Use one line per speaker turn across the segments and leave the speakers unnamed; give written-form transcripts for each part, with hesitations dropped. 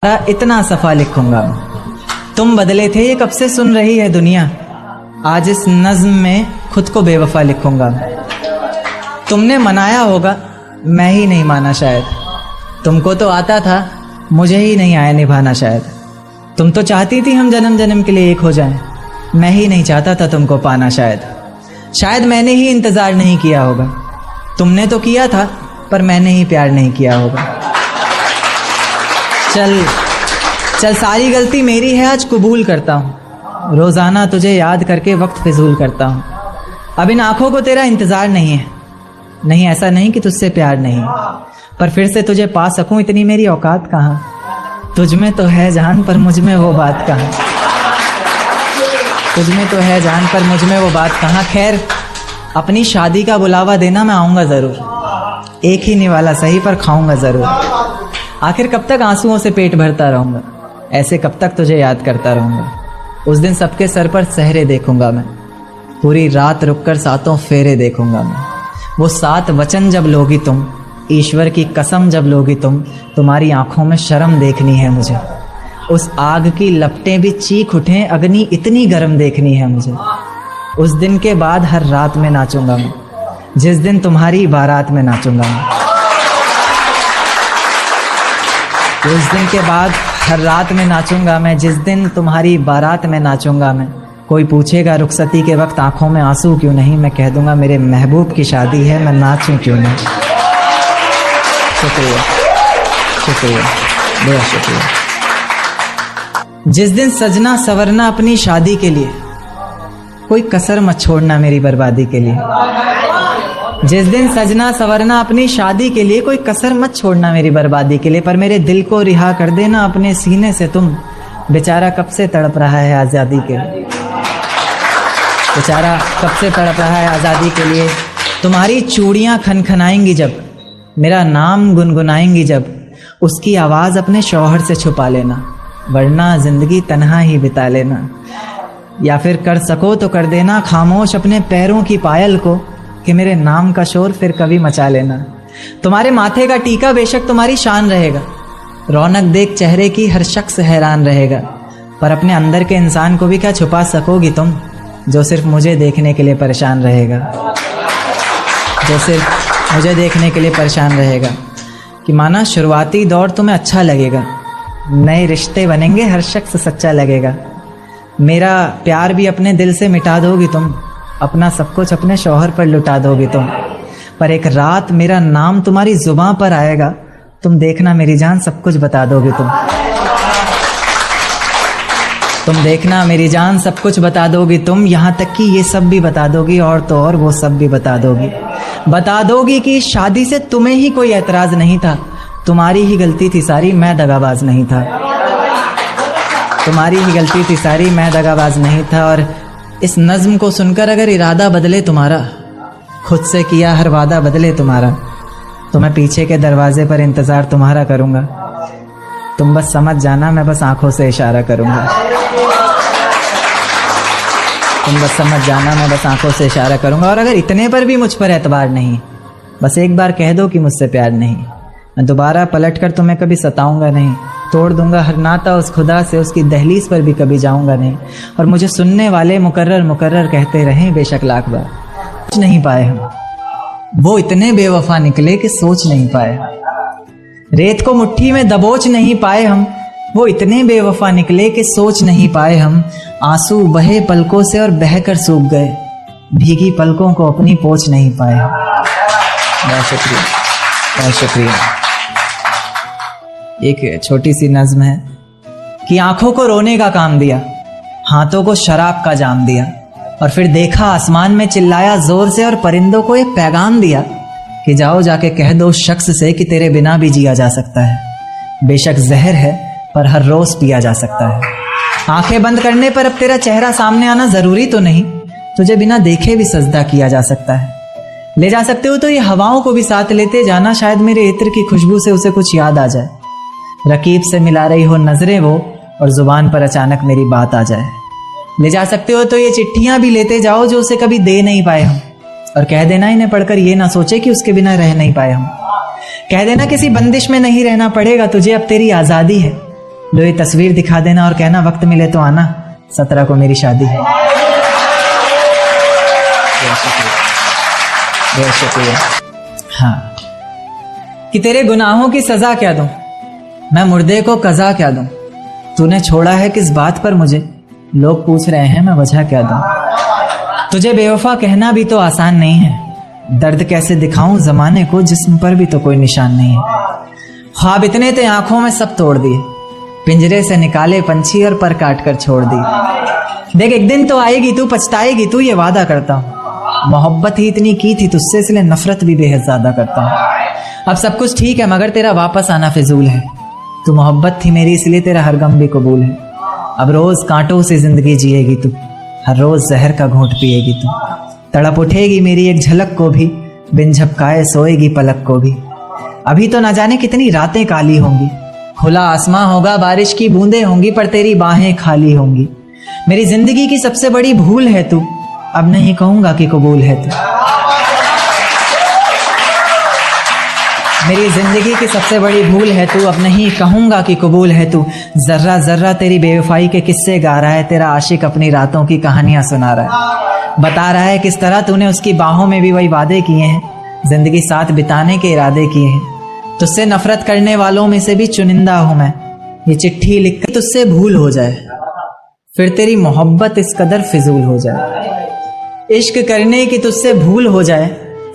इतना सफा लिखूंगा। तुम बदले थे ये कब से सुन रही है दुनिया, आज इस नज्म में खुद को बेवफा लिखूंगा। तुमने मनाया होगा मैं ही नहीं माना शायद, तुमको तो आता था मुझे ही नहीं आया निभाना शायद। तुम तो चाहती थी हम जन्म जन्म के लिए एक हो जाएं, मैं ही नहीं चाहता था तुमको पाना शायद मैंने ही इंतजार नहीं किया होगा। तुमने तो किया था पर मैंने ही प्यार नहीं किया होगा। चल सारी गलती मेरी है, आज कबूल करता हूँ। रोज़ाना तुझे याद करके वक्त फिजूल करता हूँ। अब इन आँखों को तेरा इंतज़ार नहीं है, नहीं ऐसा नहीं कि तुझसे प्यार नहीं, पर फिर से तुझे पा सकूं इतनी मेरी औकात कहाँ। तुझ में तो है जान पर मुझ में वो बात कहाँ, तुझ में तो है जान पर मुझ में वो बात कहाँ। खैर अपनी शादी का बुलावा देना, मैं आऊँगा ज़रूर। एक ही निवाला सही पर खाऊंगा ज़रूर। आखिर कब तक आंसुओं से पेट भरता रहूँगा, ऐसे कब तक तुझे याद करता रहूँगा। उस दिन सबके सर पर सहरे देखूंगा मैं, पूरी रात रुककर सातों फेरे देखूंगा मैं। वो 7 वचन जब लोगी तुम, ईश्वर की कसम जब लोगी तुम, तुम्हारी आंखों में शर्म देखनी है मुझे। उस आग की लपटें भी चीख उठें, अग्नि इतनी गर्म देखनी है मुझे। उस दिन के बाद हर रात में नाचूंगा मैं, जिस दिन तुम्हारी बारात में नाचूंगा मैं। उस दिन के बाद हर रात में नाचूंगा मैं, जिस दिन तुम्हारी बारात में नाचूंगा मैं। कोई पूछेगा रुखसती के वक्त आंखों में आंसू क्यों नहीं, मैं कह दूंगा मेरे महबूब की शादी है, मैं नाचूं क्यों नहीं। शुक्रिया शुक्रिया बहुत शुक्रिया। जिस दिन सजना सवरना अपनी शादी के लिए, कोई कसर मत छोड़ना मेरी बर्बादी के लिए। जिस दिन सजना सवरना अपनी शादी के लिए, कोई कसर मत छोड़ना मेरी बर्बादी के लिए। पर मेरे दिल को रिहा कर देना अपने सीने से तुम, बेचारा कब से तड़प रहा है आज़ादी के लिए। बेचारा कब से तड़प रहा है आज़ादी के लिए। तुम्हारी चूड़ियाँ खनखनाएंगी जब, मेरा नाम गुनगुनाएंगी जब, उसकी आवाज़ अपने शौहर से छुपा लेना, वरना ज़िंदगी तन्हा ही बिता लेना। या फिर कर सको तो कर देना खामोश अपने पैरों की पायल को, कि मेरे नाम का शोर फिर कभी मचा लेना। तुम्हारे माथे का टीका बेशक तुम्हारी शान रहेगा, रौनक देख चेहरे की हर शख्स हैरान रहेगा। पर अपने अंदर के इंसान को भी क्या छुपा सकोगी तुम, जो सिर्फ मुझे देखने के लिए परेशान रहेगा, जो सिर्फ मुझे देखने के लिए परेशान रहेगा। कि माना शुरुआती दौर तुम्हें अच्छा लगेगा, नए रिश्ते बनेंगे हर शख्स सच्चा लगेगा। मेरा प्यार भी अपने दिल से मिटा दोगी तुम, अपना सब कुछ अपने शौहर पर लुटा दोगी तुम। पर एक रात मेरा नाम तुम्हारी जुबां पर आएगा, तुम देखना मेरी जान सब कुछ बता दोगी तुम देखना मेरी जान सब कुछ बता दोगी तुम। यहाँ तक कि ये सब भी बता दोगी, और तो और वो सब भी बता दोगी कि शादी से तुम्हें ही कोई एतराज नहीं था, तुम्हारी ही गलती थी सारी, मैं दगाबाज नहीं था। तुम्हारी ही गलती थी सारी, मैं दगाबाज नहीं था। और इस नज्म को सुनकर अगर इरादा बदले तुम्हारा, खुद से किया हर वादा बदले तुम्हारा, तो मैं पीछे के दरवाजे पर इंतज़ार तुम्हारा करूँगा। तुम बस समझ जाना, मैं बस आंखों से इशारा करूँगा। तुम बस समझ जाना, मैं बस आंखों से इशारा करूँगा। और अगर इतने पर भी मुझ पर एतबार नहीं, बस एक बार कह दो कि मुझसे प्यार नहीं, मैं दोबारा पलट कर तुम्हें कभी सताऊँगा नहीं। तोड़ दूंगा हर नाता उस खुदा से, उसकी दहलीज पर भी कभी जाऊंगा नहीं। और मुझे सुनने वाले मुकर्रर कहते रहें बेशक लाख बार, सोच नहीं पाए हम, वो इतने बेवफा निकले कि सोच नहीं पाए। रेत को मुट्ठी में दबोच नहीं पाए हम, वो इतने बेवफा निकले कि सोच नहीं पाए हम। आंसू बहे पलकों से और बहकर सूख गए, भीगी पलकों को अपनी पोंछ नहीं पाए हम। बहुत शुक्रिया बहुत शुक्रिया। एक छोटी सी नज्म है कि आंखों को रोने का काम दिया, हाथों को शराब का जाम दिया, और फिर देखा आसमान में चिल्लाया जोर से, और परिंदों को एक पैगाम दिया कि जाओ जाके कह दो उस शख्स से कि तेरे बिना भी जिया जा सकता है। बेशक जहर है पर हर रोज पिया जा सकता है। आंखें बंद करने पर अब तेरा चेहरा सामने आना जरूरी तो नहीं, तुझे बिना देखे भी सजदा किया जा सकता है। ले जा सकते हो तो ये हवाओं को भी साथ लेते जाना, शायद मेरे इत्र की खुशबू से उसे कुछ याद आ जाए। रकीब से मिला रही हो नजरें वो, और जुबान पर अचानक मेरी बात आ जाए। ले जा सकते हो तो ये चिट्ठियां भी लेते जाओ जो उसे कभी दे नहीं पाए हम, और कह देना इन्हें पढ़कर ये ना सोचे कि उसके बिना रह नहीं पाए हम। कह देना किसी बंदिश में नहीं रहना पड़ेगा तुझे, अब तेरी आज़ादी है, लो ये तस्वीर दिखा देना और कहना वक्त मिले तो आना, 17 को मेरी शादी है। बहुत शुक्रिया। हाँ, कि तेरे गुनाहों की सजा क्या दूं, मैं मुर्दे को कज़ा क्या दूं, तूने छोड़ा है किस बात पर मुझे, लोग पूछ रहे हैं मैं वजह क्या दूं। तुझे बेवफा कहना भी तो आसान नहीं है, दर्द कैसे दिखाऊं जमाने को जिस्म पर भी तो कोई निशान नहीं है। ख्वाब इतने थे आंखों में सब तोड़ दिए, पिंजरे से निकाले पंछी और पर काट कर छोड़ दी। देख एक दिन तो आएगी तू, पछताएगी तू, ये वादा करता हूँ। मोहब्बत ही इतनी की थी तुझसे, इसलिए नफरत भी बेहद ज्यादा करता हूँ। अब सब कुछ ठीक है मगर तेरा वापस आना फिजूल है। तू मोहब्बत थी मेरी इसलिए तेरा हर गम भी कबूल है। अब रोज कांटों से जिंदगी जिएगी तू, हर रोज जहर का घूंट पिएगी तू। तड़प उठेगी मेरी एक झलक को भी, बिन झपकाए सोएगी पलक को भी। अभी तो ना जाने कितनी रातें काली होंगी, खुला आसमां होगा बारिश की बूंदें होंगी, पर तेरी बाहें खाली होंगी। मेरी जिंदगी की सबसे बड़ी भूल है तू, अब नहीं कहूंगा कि कबूल है तू। मेरी जिंदगी की सबसे बड़ी भूल है तू, अब नहीं कहूंगा कि कबूल है तू। जर्रा जर्रा तेरी बेवफाई के किस्से गा रहा है, तेरा आशिक अपनी रातों की कहानियां सुना रहा है। बता रहा है किस तरह तूने उसकी बाहों में भी वही वादे किए हैं, जिंदगी साथ बिताने के इरादे किए हैं। तुझसे नफरत करने वालों में से भी चुनिंदा हूं मैं, ये चिट्ठी लिख कर तुझसे भूल हो जाए, फिर तेरी मोहब्बत इस कदर फिजूल हो जाए। इश्क करने की तुझसे भूल हो जाए,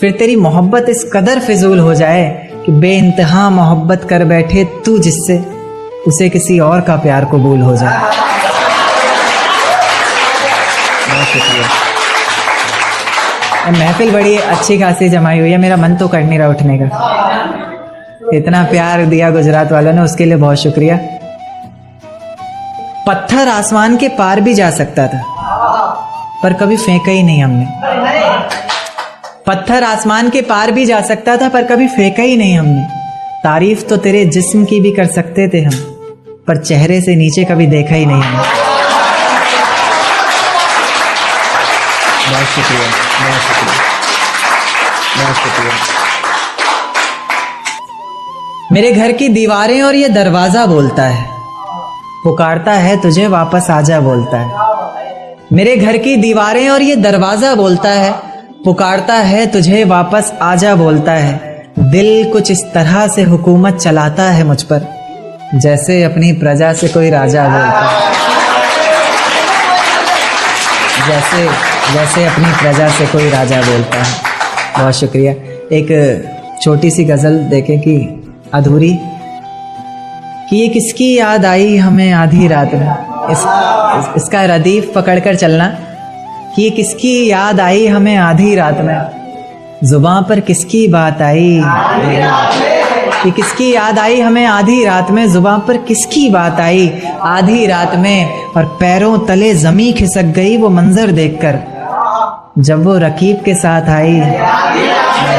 फिर तेरी मोहब्बत इस कदर फिजूल हो जाए कि बेइंतहा मोहब्बत कर बैठे तू जिससे, उसे किसी और का प्यार कबूल हो जाए। बहुत शुक्रिया। महफिल बड़ी अच्छी खासी जमाई हुई है, मेरा मन तो कर नहीं रहा उठने का। इतना प्यार दिया गुजरात वालों ने, उसके लिए बहुत शुक्रिया। पत्थर आसमान के पार भी जा सकता था, पर कभी फेंका ही नहीं हमने। पत्थर आसमान के पार भी जा सकता था, पर कभी फेंका ही नहीं हमने। तारीफ तो तेरे जिस्म की भी कर सकते थे हम, पर चेहरे से नीचे कभी देखा ही नहीं हमने। बहुत शुक्रिया, बहुत शुक्रिया, बहुत शुक्रिया। मेरे घर की दीवारें और ये दरवाजा बोलता है, पुकारता है तुझे वापस आजा बोलता है। मेरे घर की दीवारें और ये दरवाजा बोलता है, पुकारता है तुझे वापस आजा बोलता है। दिल कुछ इस तरह से हुकूमत चलाता है मुझ पर, जैसे अपनी प्रजा से कोई राजा बोलता है। जैसे अपनी प्रजा से कोई राजा बोलता है। बहुत शुक्रिया। एक छोटी सी गजल देखें कि अधूरी, कि ये किसकी याद आई हमें आधी रात में। इसका रदीफ पकड़कर चलना, कि ये किसकी याद आई हमें आधी रात में, जुबां पर किसकी बात आई, कि किसकी याद आई हमें आधी रात में, जुबां पर किसकी बात आई आधी रात में। और पैरों तले जमी खिसक गई वो मंजर देखकर, जब वो रकीब के साथ आई आधी रात में,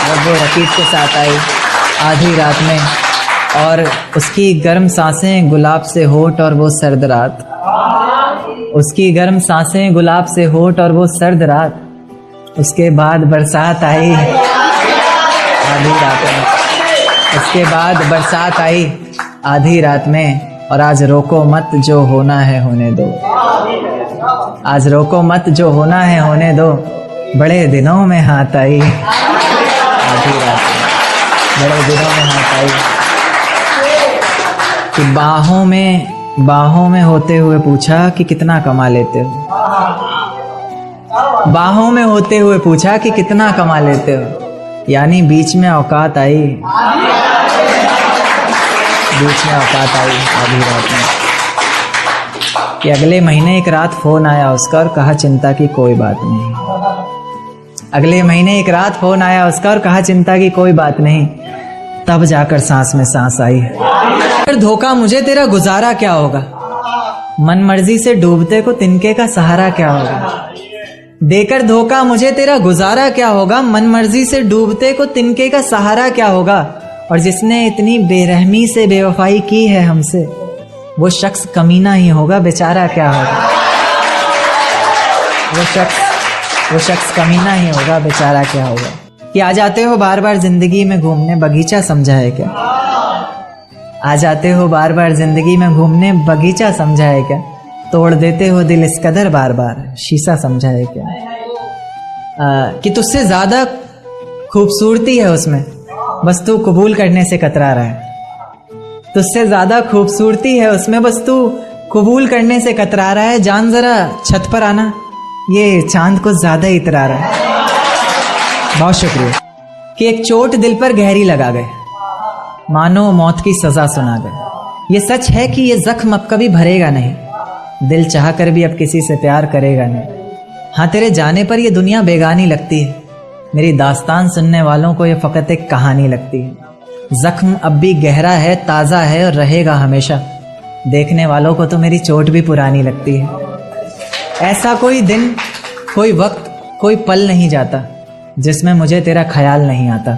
जब वो रकीब के साथ आई आधी रात में। और उसकी गर्म सांसें गुलाब से होठ और वो सर्द रात, उसकी गर्म सांसें गुलाब से होठ और वो सर्द रात। उसके बाद बरसात आई आधी रात में, उसके बाद बरसात आई आधी रात में। और आज रोको मत जो होना है होने दो, आज रोको मत जो होना है होने दो, बड़े दिनों में हाथ आई आधी रात में, बड़े दिनों में हाथ आई। कि बाहों में होते हुए पूछा कि कितना कमा लेते हो, बाहों में होते हुए पूछा कि कितना कमा लेते हो। यानी बीच में औकात आई, बीच में औकात आई आधी रात में। कि अगले महीने एक रात फोन आया उसका और कहा चिंता की कोई बात नहीं। अगले महीने एक रात फोन आया उसका और कहा चिंता की कोई बात नहीं। तब जाकर सांस में सांस आई। फिर धोखा मुझे तेरा गुजारा क्या होगा, मन मर्जी से डूबते को तिनके का सहारा क्या होगा। देकर धोखा मुझे तेरा गुजारा क्या होगा, मन मर्जी से डूबते को तिनके का सहारा क्या होगा। और जिसने इतनी बेरहमी से बेवफाई की है हमसे, वो शख्स कमीना ही होगा, बेचारा क्या होगा। वो शख्स कमीना ही होगा, बेचारा क्या होगा। कि आ जाते हो बार बार जिंदगी में घूमने, बगीचा समझा है क्या। आ जाते हो बार बार जिंदगी में घूमने, बगीचा समझा है क्या? तोड़ देते हो दिल इस कदर बार बार, शीशा समझा है क्या? कि तुझसे ज्यादा खूबसूरती है उसमें, बस तू कबूल करने से कतरा रहा है। तुझसे ज्यादा खूबसूरती है उसमें, बस तू कबूल करने से कतरा रहा है। जान जरा छत पर आना, ये चांद को ज्यादा ही इतरा रहा है। बहुत शुक्रिया। कि एक चोट दिल पर गहरी लगा गए, मानो मौत की सजा सुना गए। ये सच है कि ये जख्म अब कभी भरेगा नहीं, दिल चाह कर भी अब किसी से प्यार करेगा नहीं। हाँ, तेरे जाने पर ये दुनिया बेगानी लगती है, मेरी दास्तान सुनने वालों को ये फकत एक कहानी लगती है। जख्म अब भी गहरा है, ताज़ा है और रहेगा हमेशा, देखने वालों को तो मेरी चोट भी पुरानी लगती है। ऐसा कोई दिन, कोई वक्त, कोई पल नहीं जाता जिसमें मुझे तेरा ख्याल नहीं आता।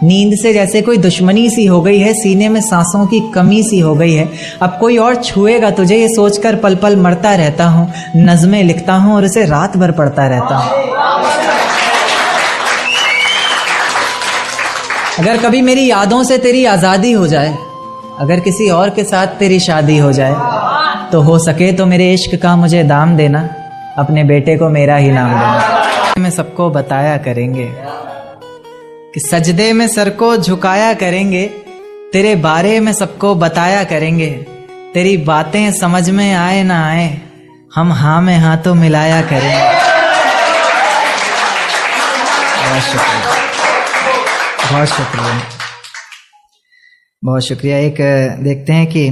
नींद से जैसे कोई दुश्मनी सी हो गई है, सीने में सांसों की कमी सी हो गई है। अब कोई और छुएगा तुझे ये सोचकर पल पल मरता रहता हूँ। नज़में लिखता हूँ और उसे रात भर पढ़ता रहता हूँ। अगर कभी मेरी यादों से तेरी आज़ादी हो जाए, अगर किसी और के साथ तेरी शादी हो जाए, तो हो सके तो मेरे इश्क का मुझे दाम देना, अपने बेटे को मेरा ही नाम देना। में सबको बताया करेंगे कि सजदे में सर को झुकाया करेंगे, तेरे बारे में सबको बताया करेंगे। तेरी बातें समझ में आए ना आए, हम हाँ में हाँ तो मिलाया करेंगे। बहुत शुक्रिया, बहुत शुक्रिया, बहुत शुक्रिया। एक देखते हैं कि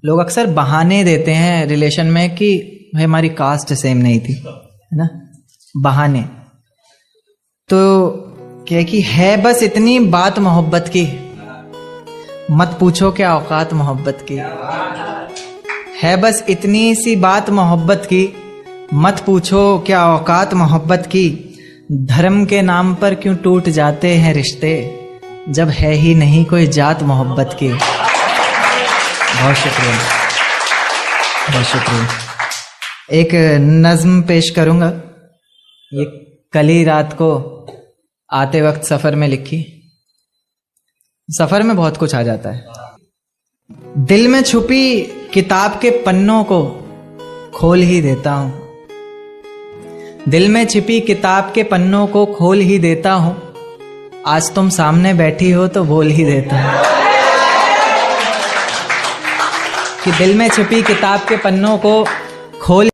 लोग अक्सर बहाने देते हैं रिलेशन में कि भाई हमारी कास्ट सेम नहीं थी, है ना, बहाने। तो क्या कि है बस इतनी बात मोहब्बत की, मत पूछो क्या औकात मोहब्बत की। है बस इतनी सी बात मोहब्बत की, मत पूछो क्या औकात मोहब्बत की। धर्म के नाम पर क्यों टूट जाते हैं रिश्ते, जब है ही नहीं कोई जात मोहब्बत की। बहुत शुक्रिया, बहुत शुक्रिया। एक नज्म पेश करूंगा, ये कल ही रात को आते वक्त सफर में लिखी। सफर में बहुत कुछ आ जाता है। दिल में छुपी किताब के पन्नों को खोल ही देता हूं, दिल में छिपी किताब के पन्नों को खोल ही देता हूं। आज तुम सामने बैठी हो तो बोल ही देता हूं कि दिल में छिपी किताब के पन्नों को खोल